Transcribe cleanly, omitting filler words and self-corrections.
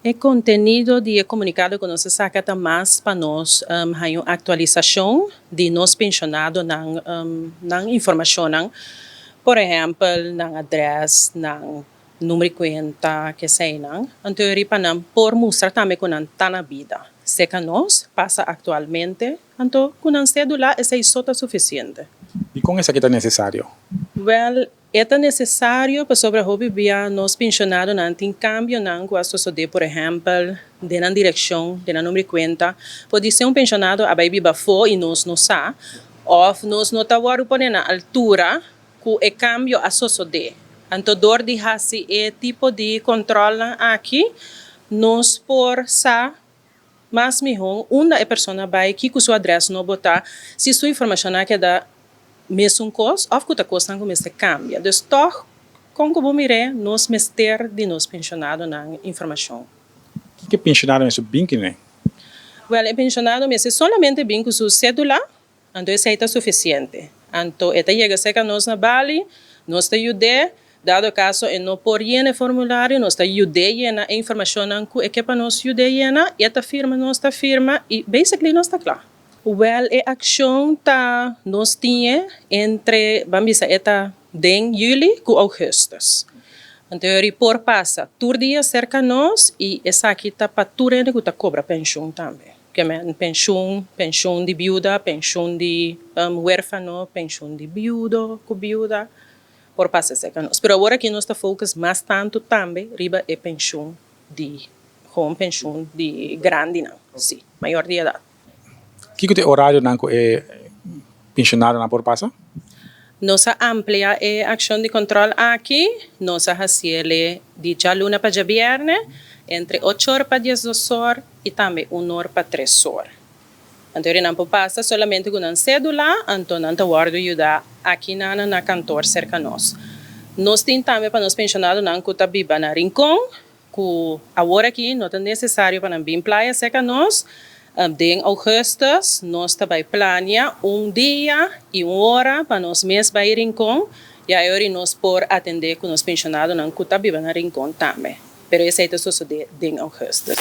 O contenido de comunicado que nós saca mais para nós uma atualização de nós pensionado na informação, por exemplo, na adresse, na número de conta que sei não, então para por mostrar também que não está na vida, se que nós passa atualmente, então com a cédula essa é só suficiente. E com isso aqui está necessário? Well, é necessário para sobreviver nos pensionados não tem cambio não com a sociedade, por exemplo, de na direção, de na número de conta, pode ser pensionado a baby bafo e nós não sa, ou nós não tá por na altura com o cambio a sociedade. Então, dor de hasi é tipo de controle aqui, nós por sa mas melhor, uma pessoa vai que com sua adresse não botar, se sua informação é que dá mesmo coisa, ou que a coisa não começa a cambiar. Então, como que vamos ver, nós mestre de nós pensionado na informação. O que pensionado é bem que né? Well, pensionado é somente bem com sua cédula, então isso é suficiente. Então, chega a ser que nós na Bali, nós te ajude, dado caso não por o formulário, nós te ajude a informação que para nós ajude esta firma, nossa firma, e basically nós está claro. Well, a ação tá nós tinha entre, vamos dizer, eta de julho com agosto. Então, o report passa todo dia cerca de nós e essa aqui está para tudo que está cobra pensão também. Que é pensão de viúva, pensão de huérfano, pensão de viúdo, com viúva, por passa cerca de nós. Mas agora que nós está focus mais tanto também, riba é pensão de grande, não, sim, maior de idade. Que o horário não é pensionado na por passa? Nossa amplia a ação de controle aqui, nossa fazemos de luna para viernes, entre 8 horas para 10 horas e também 1 hora para 3 horas. Então, não passa somente com uma cédula, então não guardo ajudar aqui na cantor cerca de nós. Nós temos também para nós pensionados não que está viva na rincão, que agora aqui não é necessário para vir praia cerca de nós. Em agosto, nós também planeamos dia e 1 hora para nós mesmos para ir rincão e aí nós por atender com os pensionados não que está viva na rincão também. Mas esse é o suceder em agosto.